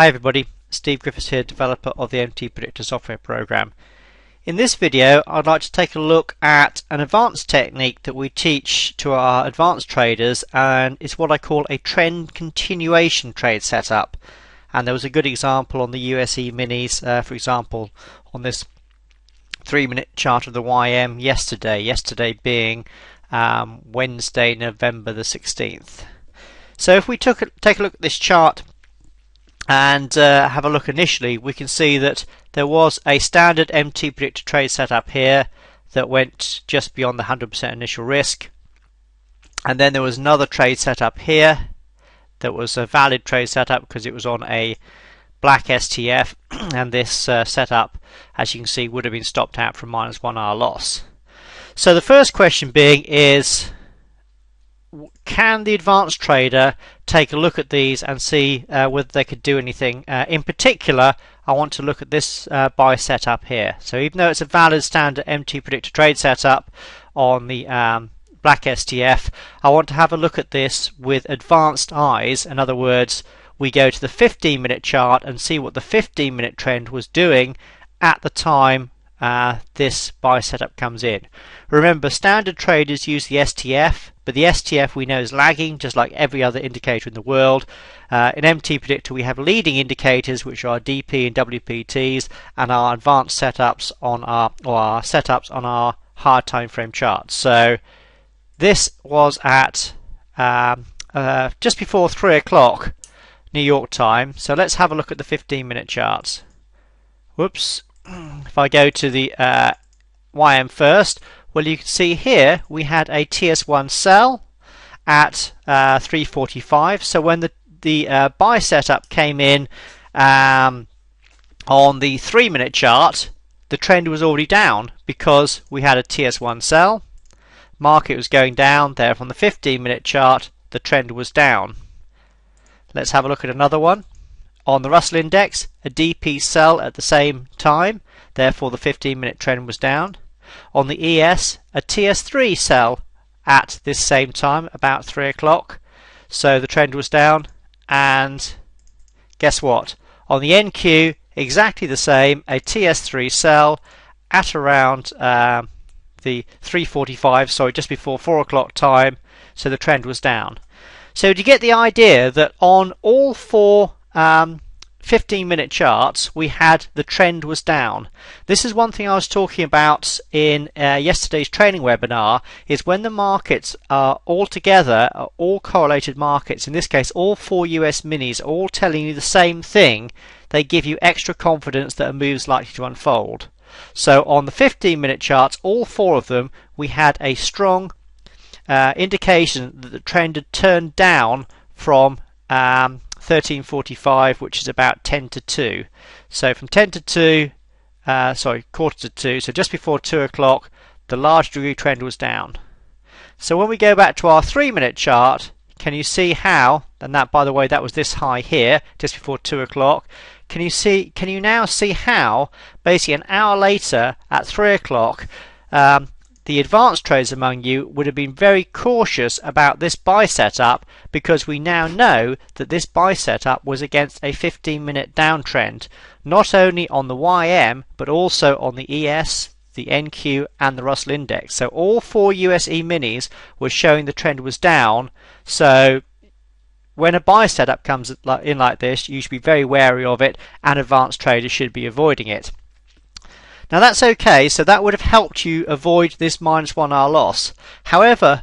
Hi everybody, Steve Griffiths here, developer of the MTPredictor software program. In this video I'd like to take a look at an advanced technique that we teach to our advanced traders, and it's what I call a trend continuation trade setup. And there was a good example on the USE minis, for example on this 3-minute chart of the YM yesterday being Wednesday, November the 16th. So if we take a look at this chart and have a look initially, we can see that there was a standard MTPredictor trade setup here that went just beyond the 100% initial risk, and then there was another trade setup here that was a valid trade setup because it was on a black STF, and this setup, as you can see, would have been stopped out from -1 hour loss. So the first question being is, can the advanced trader take a look at these and see whether they could do anything? In particular, I want to look at this buy setup here. So even though it's a valid standard MTPredictor trade setup on the black STF, I want to have a look at this with advanced eyes. In other words, we go to the 15-minute chart and see what the 15-minute trend was doing at the time this buy setup comes in. Remember, standard traders use the STF, but the STF we know is lagging, just like every other indicator in the world. In MTPredictor we have leading indicators, which are DP and WPTs, and our advanced setups on our hard time frame charts. So this was at just before 3 o'clock New York time. So let's have a look at the 15-minute charts. Whoops. If I go to the YM first, well, you can see here we had a TS1 sell at 345. So when the buy setup came in on the 3-minute chart, the trend was already down because we had a TS1 sell. Market was going down. There on the 15-minute chart, the trend was down. Let's have a look at another one. On the Russell Index, a DP sell at the same time, therefore the 15-minute trend was down. On the ES, a TS3 sell at this same time, about 3 o'clock, so the trend was down. And guess what? On the NQ, exactly the same, a TS3 sell at around the 3:45, sorry, just before 4 o'clock time, so the trend was down. So do you get the idea that on all four 15-minute charts we had the trend was down? This is one thing I was talking about in yesterday's training webinar, is when the markets are all together, all correlated markets, in this case all 4 US minis, all telling you the same thing, they give you extra confidence that a move is likely to unfold. So on the 15-minute charts, all 4 of them, we had a strong indication that the trend had turned down from 13:45, which is about 10 to 2. So from 10 to 2, quarter to 2, so just before 2 o'clock, the large degree trend was down. So when we go back to our 3-minute chart, can you see how, and that, by the way, that was this high here, just before 2 o'clock, can you now see how, basically an hour later, at 3 o'clock, the advanced traders among you would have been very cautious about this buy setup, because we now know that this buy setup was against a 15-minute downtrend, not only on the YM but also on the ES, the NQ and the Russell Index. So all 4 USE minis were showing the trend was down. So when a buy setup comes in like this, you should be very wary of it, and advanced traders should be avoiding it. Now that's okay, so that would have helped you avoid this -1 hour loss. However,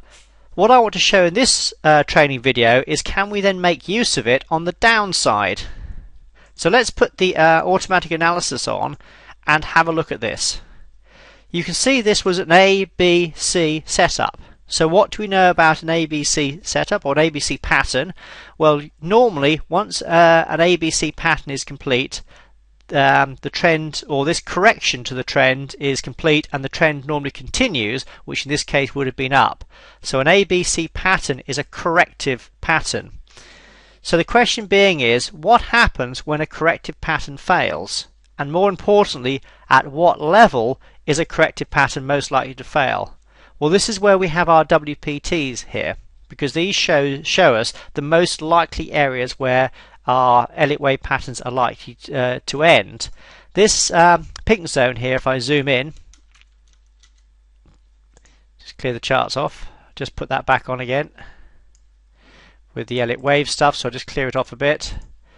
what I want to show in this training video is, can we then make use of it on the downside? So let's put the automatic analysis on and have a look at this. You can see this was an ABC setup. So what do we know about an ABC setup, or an ABC pattern? Well, normally once an ABC pattern is complete, the trend, or this correction to the trend, is complete, and the trend normally continues, which in this case would have been up. So an ABC pattern is a corrective pattern. So the question being is, what happens when a corrective pattern fails? And more importantly, at what level is a corrective pattern most likely to fail? Well, this is where we have our WPTs here, because these show us the most likely areas where our Elliott wave patterns are likely to end. This pink zone here, if I zoom in, just clear the charts off, just put that back on again with the Elliott wave stuff, so I'll just clear it off a bit.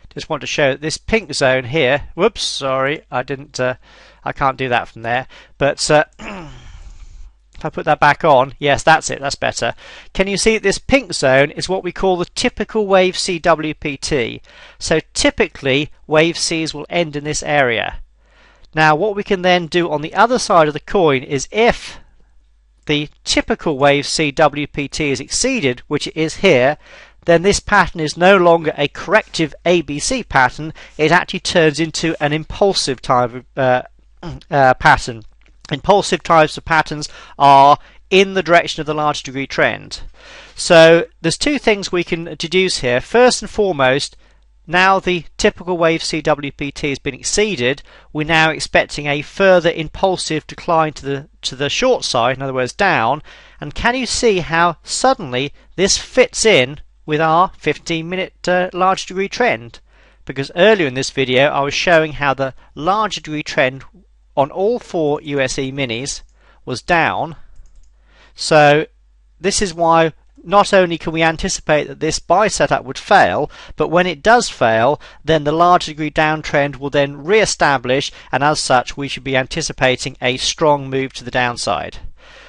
Just want to show that this pink zone here, whoops, sorry, I can't do that from there, but if I put that back on, yes, that's it, that's better. Can you see this pink zone is what we call the typical wave CWPT. So typically wave Cs will end in this area. Now what we can then do on the other side of the coin is, if the typical wave CWPT is exceeded, which it is here, then this pattern is no longer a corrective ABC pattern, it actually turns into an impulsive type of pattern. Impulsive types of patterns are in the direction of the large degree trend. So there's two things we can deduce here. First and foremost, now the typical wave CWPT has been exceeded, we're now expecting a further impulsive decline to the short side, in other words down. And can you see how suddenly this fits in with our 15-minute large degree trend? Because earlier in this video I was showing how the large degree trend on all 4 USE minis was down. So this is why not only can we anticipate that this buy setup would fail, but when it does fail, then the large degree downtrend will then re-establish, and as such we should be anticipating a strong move to the downside.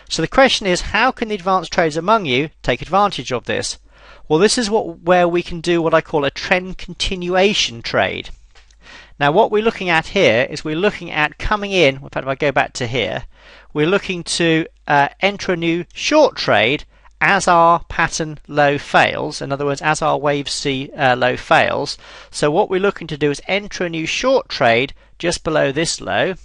So the question is, how can the advanced traders among you take advantage of this? Well, this is where we can do what I call a trend continuation trade. Now what we're looking at here is we're looking at coming in, in fact if I go back to here, we're looking to enter a new short trade as our pattern low fails, in other words as our wave C low fails. So what we're looking to do is enter a new short trade just below this low.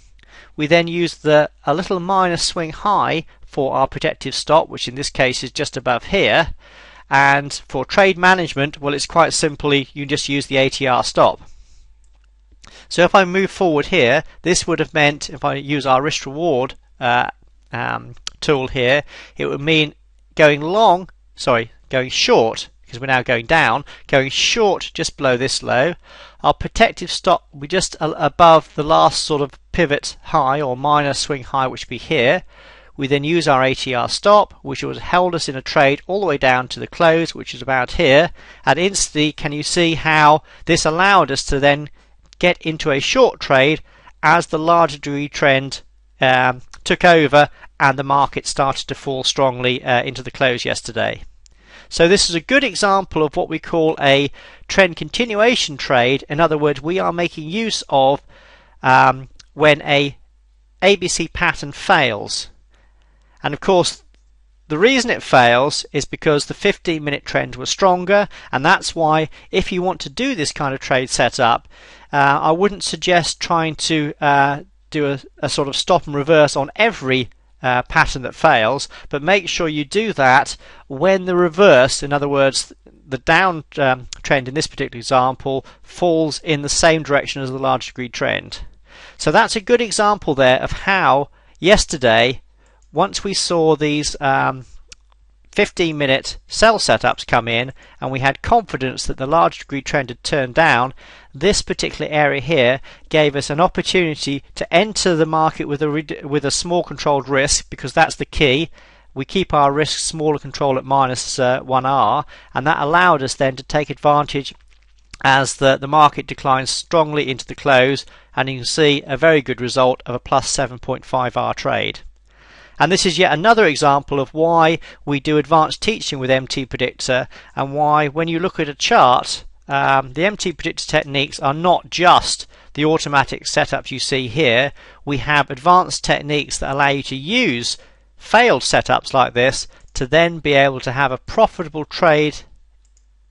We then use a little minor swing high for our protective stop, which in this case is just above here. And for trade management, well, it's quite simply you just use the ATR stop. So if I move forward here, this would have meant, if I use our risk reward tool here, it would mean going short, because we're now going down, going short just below this low. Our protective stop will be just above the last sort of pivot high or minor swing high, which would be here. We then use our ATR stop, which would have held us in a trade all the way down to the close, which is about here. And instantly, can you see how this allowed us to then get into a short trade as the larger degree trend took over and the market started to fall strongly into the close yesterday. So this is a good example of what we call a trend continuation trade. In other words, we are making use of when a ABC pattern fails. And of course the reason it fails is because the 15-minute trend was stronger, and that's why if you want to do this kind of trade setup, I wouldn't suggest trying to do a sort of stop and reverse on every pattern that fails, but make sure you do that when the reverse, in other words the down trend in this particular example, falls in the same direction as the large degree trend. So that's a good example there of how yesterday, once we saw these 15-minute sell setups come in and we had confidence that the large degree trend had turned down, this particular area here gave us an opportunity to enter the market with a small controlled risk, because that's the key. We keep our risk smaller control at minus 1R, and that allowed us then to take advantage as the market declines strongly into the close, and you can see a very good result of a plus 7.5R trade. And this is yet another example of why we do advanced teaching with MTPredictor, and why when you look at a chart, the MTPredictor techniques are not just the automatic setups you see here. We have advanced techniques that allow you to use failed setups like this to then be able to have a profitable trade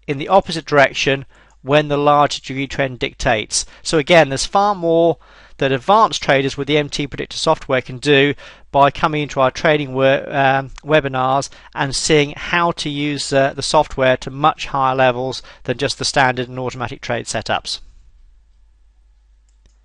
in the opposite direction when the large degree trend dictates. So again, there's far more that advanced traders with the MTPredictor software can do by coming into our trading webinars and seeing how to use the software to much higher levels than just the standard and automatic trade setups.